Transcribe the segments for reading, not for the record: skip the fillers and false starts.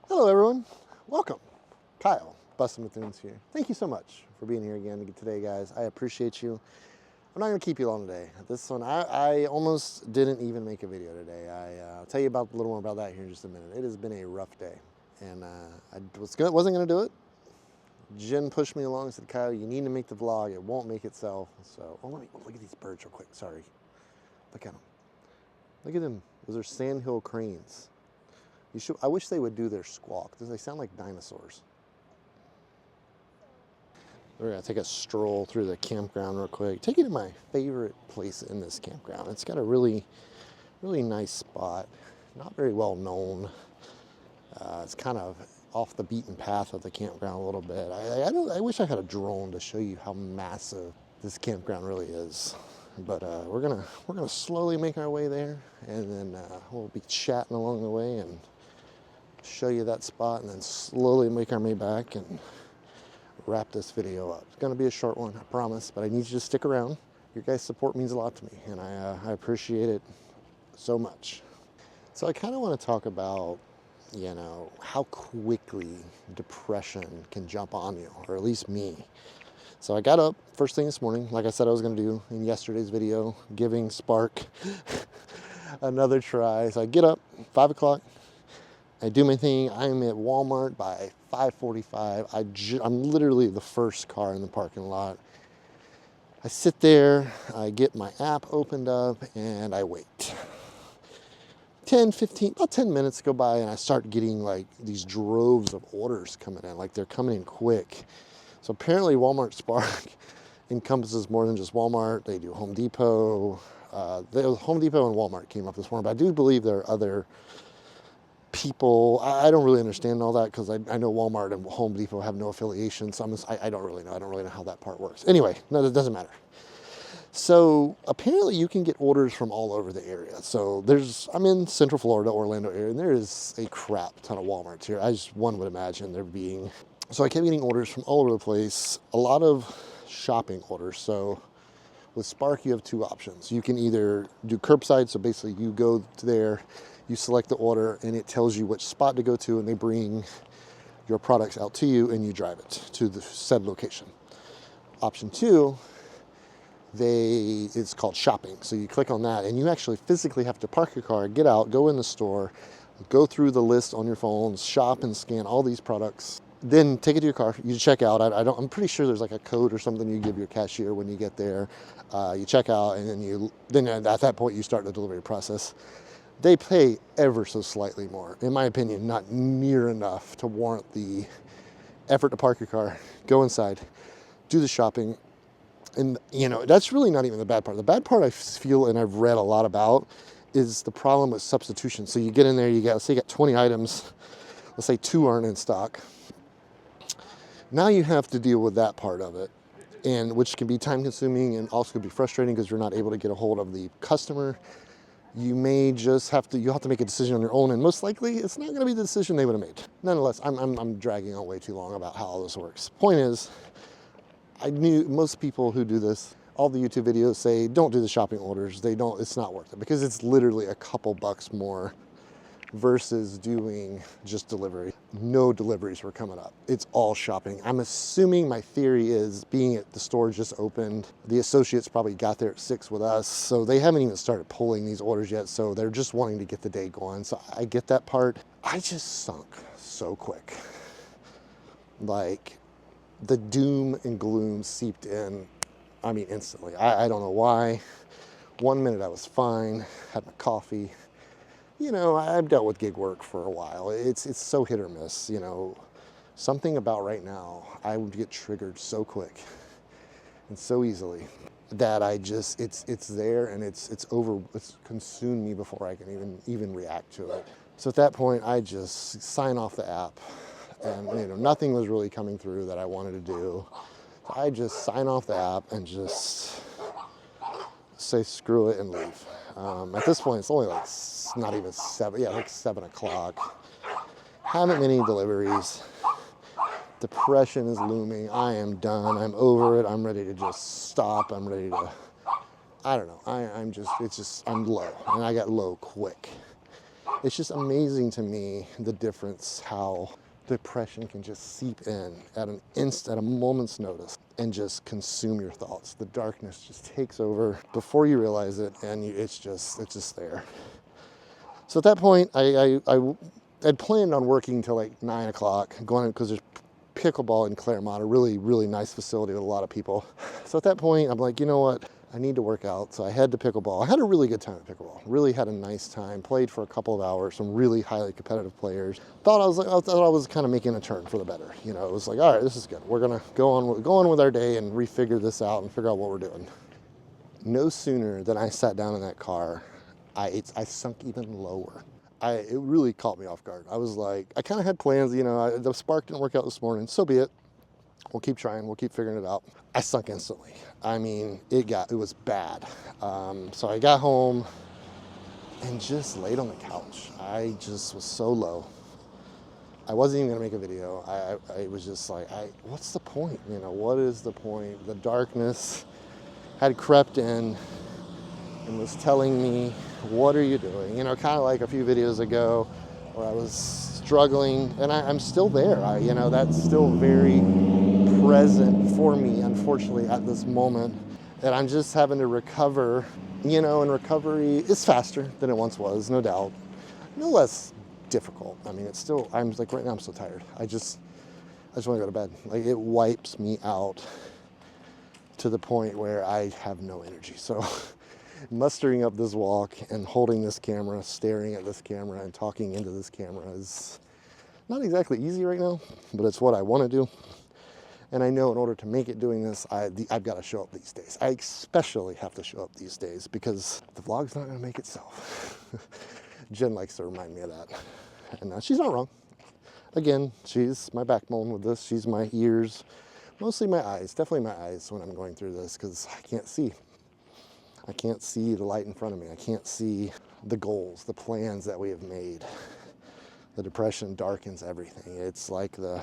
Hello everyone, welcome. Kyle, Bustin' with Tunes here. Thank you so much for being here again today, guys. I appreciate you. I'm not gonna keep you long today. This one, I almost didn't even make a video today. I'll tell you a little more about that here in just a minute. It has been a rough day, and I wasn't gonna do it. Jen pushed me along and said, Kyle, you need to make the vlog. It won't make itself. So, let me look at these birds real quick. Sorry. Look at them. Look at them. Those are sandhill cranes. I wish they would do their squawk. They sound like dinosaurs. We're gonna take a stroll through the campground real quick. Take you to my favorite place in this campground. It's got a really nice spot. Not very well known. It's kind of off the beaten path of the campground a little bit. I wish I had a drone to show you how massive this campground really is. But we're gonna slowly make our way there, and then we'll be chatting along the way and show you that spot, and then slowly make our way back and wrap this video up. It's gonna be a short one, I promise, but I need you to stick around. Your guys' support means a lot to me, and I appreciate it so much. So I kind of want to talk about, you know, how quickly depression can jump on you, or at least me. So I got up first thing this morning, like I said I was going to do in yesterday's video, giving Spark another try. So I get up, 5 o'clock, I do my thing. I'm at Walmart by 5:45. I'm literally the first car in the parking lot. I sit there, I get my app opened up, and I wait. about 10 minutes go by, and I start getting like these droves of orders coming in, like they're coming in quick. So apparently Walmart Spark encompasses more than just Walmart. They do Home Depot. Home Depot and Walmart came up this morning, but I do believe there are other people. I don't really understand all that because I know Walmart and Home Depot have no affiliation, so I don't really know. I don't really know how that part works. Anyway, no, that doesn't matter. So apparently you can get orders from all over the area. So I'm in Central Florida, Orlando area, and there is a crap ton of Walmarts here. One would imagine there being. So I kept getting orders from all over the place, a lot of shopping orders. So with Spark, you have two options. You can either do curbside, so basically you go there, you select the order, and it tells you which spot to go to, and they bring your products out to you, and you drive it to the said location. Option two, it's called shopping. So you click on that, and you actually physically have to park your car, get out, go in the store, go through the list on your phone, shop and scan all these products. Then take it to your car, you check out. I'm pretty sure there's like a code or something you give your cashier when you get there. You check out, and then at that point you start the delivery process. They pay ever so slightly more. In my opinion, not near enough to warrant the effort to park your car, go inside, do the shopping. And you know, that's really not even the bad part. The bad part I feel, and I've read a lot about, is the problem with substitution. So you get in there, let's say you got 20 items, let's say 2 aren't in stock. Now you have to deal with that part of it, and which can be time consuming and also could be frustrating because you're not able to get a hold of the customer. You may just have to make a decision on your own, and most likely it's not going to be the decision they would have made. Nonetheless, I'm dragging on way too long about how all this works. Point is, I knew most people who do this, all the YouTube videos say don't do the shopping orders. It's not worth it because it's literally a couple bucks more versus doing just delivery. No deliveries were coming up. It's all shopping. I'm assuming, my theory is, being at the store just opened, the associates probably got there at 6 with us, so they haven't even started pulling these orders yet, so they're just wanting to get the day going. So I get that part. I just sunk so quick. Like, the doom and gloom seeped in, I mean, instantly. I don't know why. 1 minute I was fine, had my coffee. You know, I've dealt with gig work for a while. It's so hit or miss, you know. Something about right now, I would get triggered so quick and so easily that it's there, and it's consumed me before I can even react to it. So at that point, I just sign off the app, and you know, nothing was really coming through that I wanted to do. So I just sign off the app and just say screw it and leave. At this point, it's only like not even 7, like 7 o'clock. Haven't many deliveries. Depression is looming. I am done. I'm over it. I'm ready to just stop. I'm ready to, I don't know. I'm low, and I got low quick. It's just amazing to me the difference how depression can just seep in at a moment's notice and just consume your thoughts. The darkness just takes over before you realize it, and it's just there. So at that point, I'd planned on working till like 9 o'clock, going because there's pickleball in Claremont, a really, really nice facility with a lot of people. So at that point, I'm like, you know what? I need to work out. So I head to pickleball. I had a really good time at pickleball. Really had a nice time. Played for a couple of hours. Some really highly competitive players. Thought I was kind of making a turn for the better. You know, it was like, all right, this is good. We're gonna go on with our day and refigure this out and figure out what we're doing. No sooner than I sat down in that car, I sunk even lower. It really caught me off guard. I was like, I kind of had plans. You know, the spark didn't work out this morning. So be it. We'll keep trying. We'll keep figuring it out. I sunk instantly. I mean, it was bad. So I got home and just laid on the couch. I just was so low. I wasn't even gonna make a video. I was just like, what's the point? You know, what is the point? The darkness had crept in and was telling me, what are you doing? You know, kind of like a few videos ago where I was struggling, and I'm still there. You know, that's still very present for me, unfortunately, at this moment. And I'm just having to recover, you know, and recovery is faster than it once was, no doubt. No less difficult. I mean, it's still, I'm like, right now I'm so tired. I just want to go to bed. Like, it wipes me out to the point where I have no energy. So mustering up this walk and holding this camera, staring at this camera and talking into this camera is not exactly easy right now, but it's what I want to do. And I know in order to make it doing this, I've got to show up these days. I especially have to show up these days because the vlog's not going to make itself. Jen likes to remind me of that. And she's not wrong. Again, she's my backbone with this. She's my ears, mostly my eyes, definitely my eyes when I'm going through this because I can't see. I can't see the light in front of me. I can't see the goals, the plans that we have made. The depression darkens everything. It's like the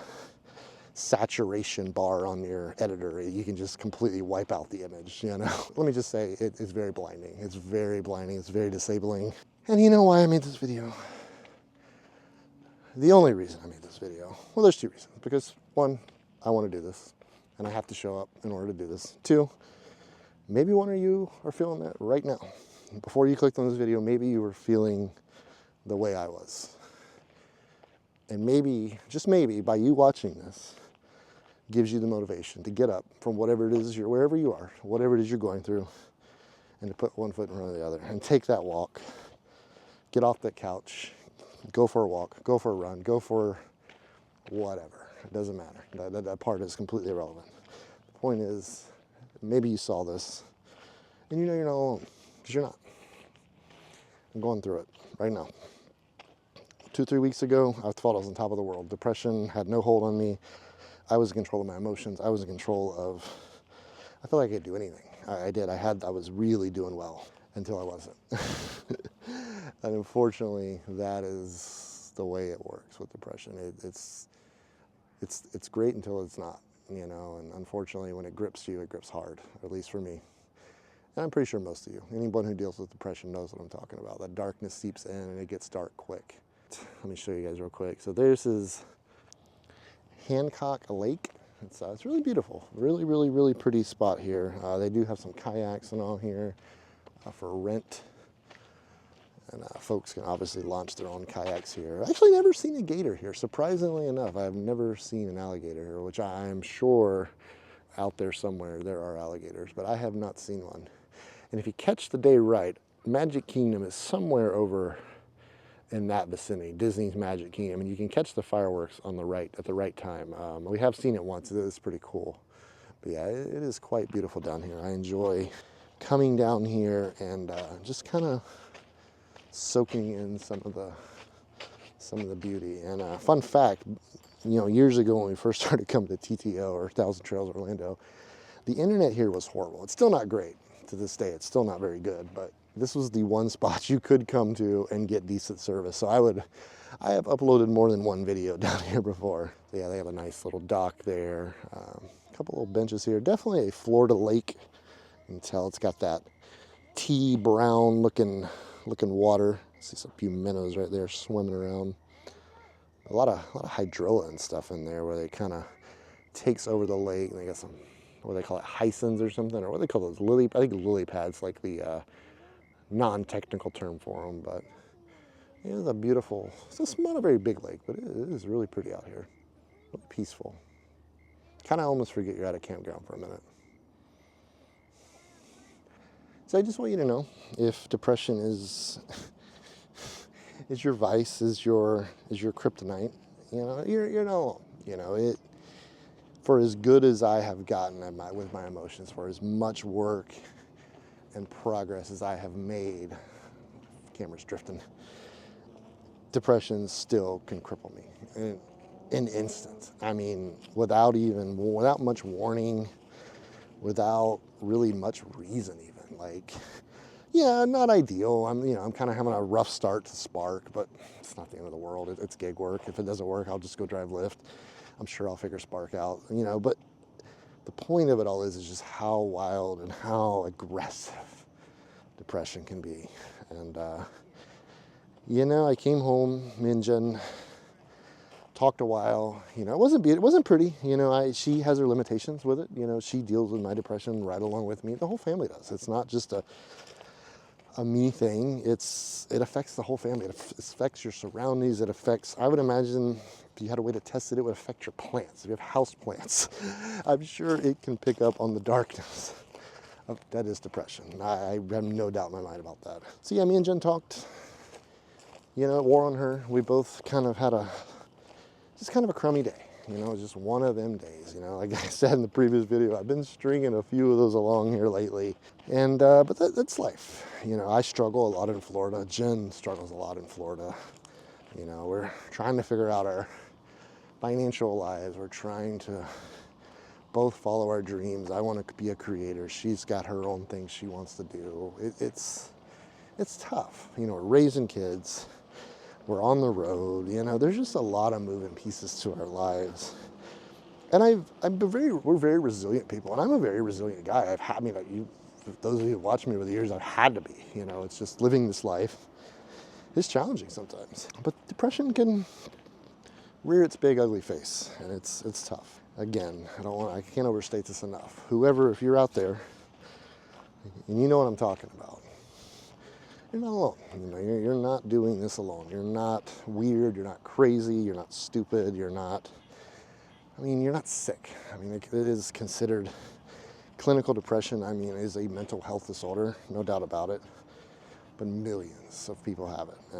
saturation bar on your editor. You can just completely wipe out the image, you know. Let me just say, it is very blinding. It's very blinding. It's very disabling. And you know why I made this video? The only reason I made this video, well, there's two reasons. Because one, I want to do this, and I have to show up in order to do this. Two, maybe one of you are feeling that right now. Before you clicked on this video, maybe you were feeling the way I was. And maybe, just maybe, by you watching this, gives you the motivation to get up from whatever it is, wherever you are, whatever it is you're going through, and to put one foot in front of the other and take that walk, get off that couch, go for a walk, go for a run, go for whatever. It doesn't matter. That part is completely irrelevant. The point is, maybe you saw this and you know you're not alone, because you're not. I'm going through it right now. 2-3 weeks ago, I thought I was on top of the world. Depression had no hold on me. I was in control of my emotions. I was in control of, I felt like I could do anything. I did. I was really doing well until I wasn't. And unfortunately, that is the way it works with depression. It's great until it's not, you know, and unfortunately when it grips you, it grips hard, at least for me. And I'm pretty sure most of you, anyone who deals with depression knows what I'm talking about. That darkness seeps in and it gets dark quick. Let me show you guys real quick. So this is Hancock Lake. It's really beautiful. Really, really, really pretty spot here. They do have some kayaks and all here for rent. And folks can obviously launch their own kayaks here. I've actually never seen a gator here. Surprisingly enough, I've never seen an alligator here, which I'm sure out there somewhere there are alligators, but I have not seen one. And if you catch the day right, Magic Kingdom is somewhere over in that vicinity, Disney's Magic Kingdom, and you can catch the fireworks on the right at the right time. We have seen it once. It is pretty cool. But yeah, it is quite beautiful down here. I enjoy coming down here and just kind of soaking in some of the beauty. And fun fact, you know, years ago when we first started coming to TTO or Thousand Trails Orlando, the internet here was horrible. It's still not great to this day. It's still not very good, but this was the one spot you could come to and get decent service. So I have uploaded more than one video down here before. So yeah, they have a nice little dock there. A couple little benches here. Definitely a Florida lake. You can tell it's got that tea brown looking water. See some few minnows right there swimming around. A lot of hydrilla and stuff in there where they kind of takes over the lake, and they got some, what do they call it, hyacinths or something, or what do they call those, I think lily pads, like the non-technical term for them. But it is a beautiful, it's not a very big lake, but it is really pretty out here, really peaceful. Kind of almost forget you're at a campground for a minute. So I just want you to know, if depression is your vice, is your kryptonite, you know, you're not alone. You know, for as good as I have gotten with my emotions, for as much work and progress as I have made, camera's drifting, depression still can cripple me in an instant. I mean, without much warning, without really much reason even. Like, yeah, not ideal. I'm kind of having a rough start to Spark, but it's not the end of the world. It's gig work. If it doesn't work, I'll just go drive Lyft. I'm sure I'll figure Spark out, you know. But the point of it all is just how wild and how aggressive depression can be. And you know, I came home, me and Jen talked a while. You know, it wasn't pretty. You know, she has her limitations with it. You know, she deals with my depression right along with me. The whole family does. It's not just a me thing. It affects the whole family. It affects your surroundings. It affects, I would imagine, if you had a way to test it, it would affect your plants. If you have house plants, I'm sure it can pick up on the darkness. That is depression. I have no doubt in my mind about that. So yeah, me and Jen talked. You know, it wore on her. We both kind of had just kind of a crummy day. You know, just one of them days. You know, like I said in the previous video, I've been stringing a few of those along here lately. And, but that's life. You know, I struggle a lot in Florida. Jen struggles a lot in Florida. You know, we're trying to figure out our financial lives. We're trying to both follow our dreams. I want to be a creator. She's got her own things she wants to do. It's tough. You know, we're raising kids. We're on the road. You know, there's just a lot of moving pieces to our lives. And we're very resilient people, and I'm a very resilient guy. Those of you who watch me over the years, I've had to be. You know, it's just living this life is challenging sometimes. But depression can rear its big ugly face, and it's tough. Again, I can't overstate this enough. If you're out there, and you know what I'm talking about, you're not alone. You know, you're not doing this alone. You're not weird. You're not crazy. You're not stupid. You're not sick. I mean, it is considered clinical depression. I mean, it is a mental health disorder, no doubt about it. But millions of people have it.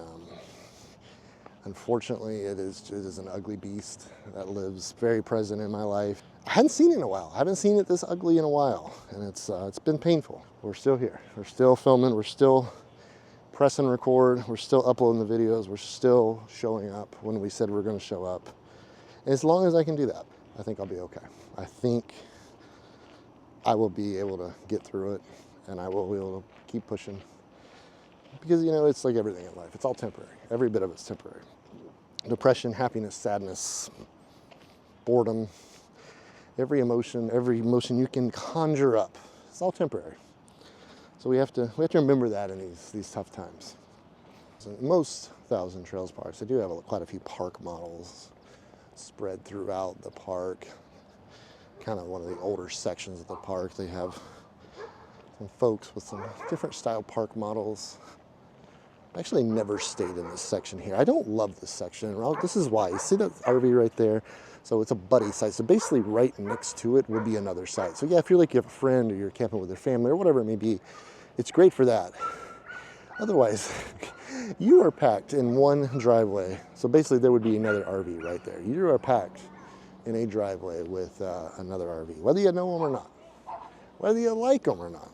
Unfortunately, it is an ugly beast that lives very present in my life. I hadn't seen it in a while. I haven't seen it this ugly in a while, and it's been painful. We're still here. We're still filming. We're still press and record. We're still uploading the videos. We're still showing up when we said we're going to show up. And as long as I can do that, I think I'll be okay. I think I will be able to get through it, and I will be able to keep pushing. Because, you know, it's like everything in life. It's all temporary. Every bit of it's temporary. Depression, happiness, sadness, boredom, every emotion you can conjure up, it's all temporary. So we have to remember that in these tough times. So most Thousand Trails parks, they do have quite a few park models spread throughout the park. Kind of one of the older sections of the park. They have some folks with some different style park models. I actually never stayed in this section here. I don't love this section. This is why. You see that RV right there? So it's a buddy site. So basically right next to it will be another site. So yeah, if you have a friend or you're camping with your family or whatever it may be, it's great for that. Otherwise, you are packed in one driveway. So basically there would be another RV right there. You are packed in a driveway with another RV, whether you know them or not, whether you like them or not.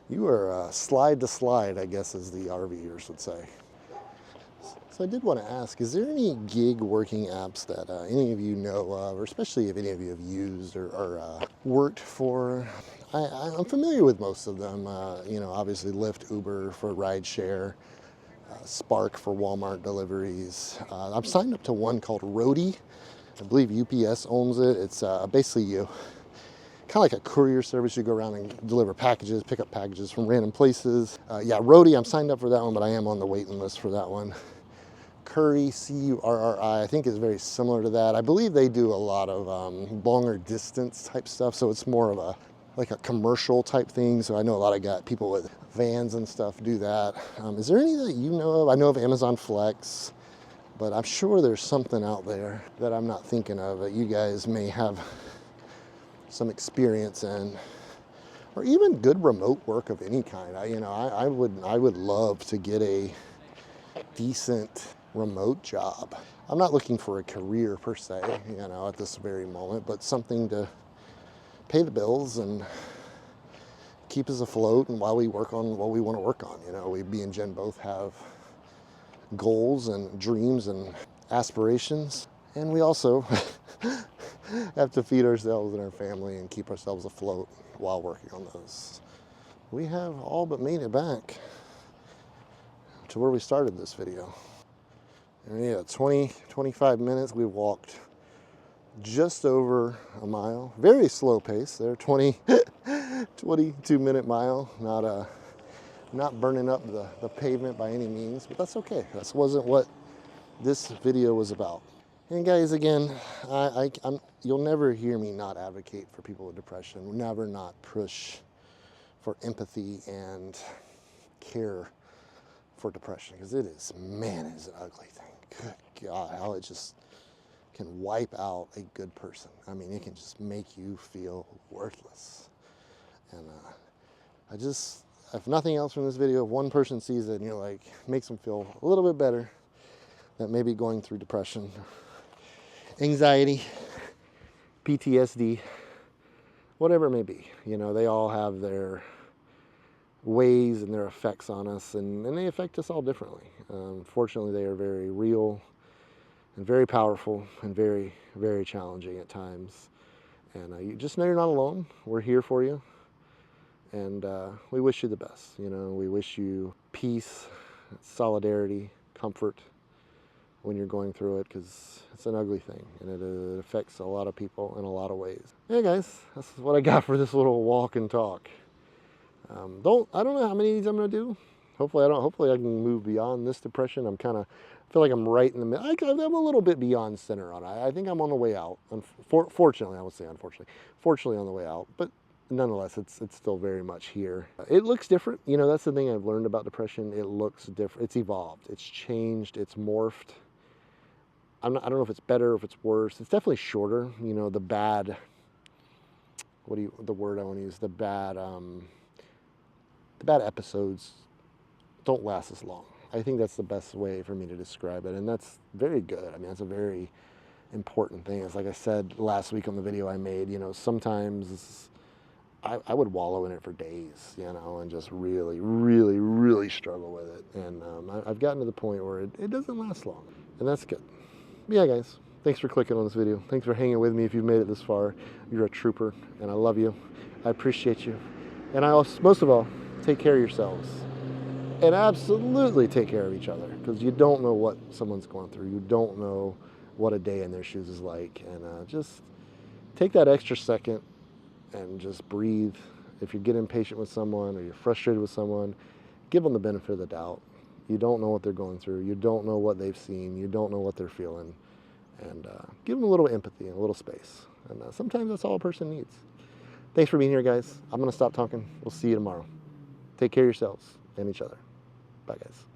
You are slide to slide, I guess, as the RVers would say. So I did want to ask, is there any gig working apps that any of you know of, or especially if any of you have used or worked for? I'm familiar with most of them. You know, obviously Lyft, Uber for rideshare, Spark for Walmart deliveries. I'm signed up to one called Roadie. I believe UPS owns it. It's basically you kind of like a courier service. You go around and deliver packages, pick up packages from random places. Yeah, Roadie, I'm signed up for that one, but I am on the waiting list for that one. Curry, C-U-R-R-I, I think is very similar to that. I believe they do a lot of longer distance type stuff, so it's more of a like a commercial type thing. So I know a lot of people with vans and stuff do that. Is there any that you know of? I know of Amazon Flex, but I'm sure there's something out there that I'm not thinking of that you guys may have some experience in, or even good remote work of any kind. I would love to get a decent remote job. I'm not looking for a career per se, at this very moment, but something to pay the bills and keep us afloat, and while we work on what we want to work on. Me and Jen both have goals and dreams and aspirations, and we also have to feed ourselves and our family and keep ourselves afloat while working on those. We have all but made it back to where we started this video. And yeah, 25 minutes. We walked just over a mile. Very slow pace there, 22-minute mile. Not burning up the pavement by any means, but that's okay. That wasn't what this video was about. And guys, again, you'll never hear me not advocate for people with depression. Never not push for empathy and care for depression, because it is an ugly thing. Good God, how it just can wipe out a good person. I mean, it can just make you feel worthless. And if nothing else from this video, if one person sees it and you're like, makes them feel a little bit better that maybe going through depression, anxiety, PTSD, whatever it may be. They all have their ways and their effects on us, and they affect us all differently. Fortunately, they are very real and very powerful and very, very challenging at times. And you just know you're not alone. We're here for you, and we wish you the best. We wish you peace, solidarity, comfort when you're going through it, because it's an ugly thing, and it affects a lot of people in a lot of ways. Hey guys, that's what I got for this little walk and talk. I don't know how many of these I'm going to do. Hopefully I can move beyond this depression. I feel like I'm right in the middle. I'm a little bit beyond center on it. I think I'm on the way out. Fortunately, I would say unfortunately. Fortunately on the way out, but nonetheless, it's still very much here. It looks different. That's the thing I've learned about depression. It looks different. It's evolved. It's changed. It's morphed. I don't know if it's better or if it's worse. It's definitely shorter. The bad, the word I want to use, the bad episodes don't last as long. I think that's the best way for me to describe it, and that's very good. I mean, that's a very important thing. It's like I said last week on the video I made, sometimes I would wallow in it for days, and just really, really, really struggle with it. And I've gotten to the point where it doesn't last long, and that's good. But yeah, guys, thanks for clicking on this video. Thanks for hanging with me. If you've made it this far, you're a trooper, and I love you. I appreciate you. And most of all, take care of yourselves. And absolutely take care of each other, because you don't know what someone's going through. You don't know what a day in their shoes is like. And just take that extra second and just breathe. If you get impatient with someone or you're frustrated with someone, give them the benefit of the doubt. You don't know what they're going through. You don't know what they've seen. You don't know what they're feeling. And give them a little empathy and a little space. And sometimes that's all a person needs. Thanks for being here, guys. I'm going to stop talking. We'll see you tomorrow. Take care of yourselves and each other. Bye, guys.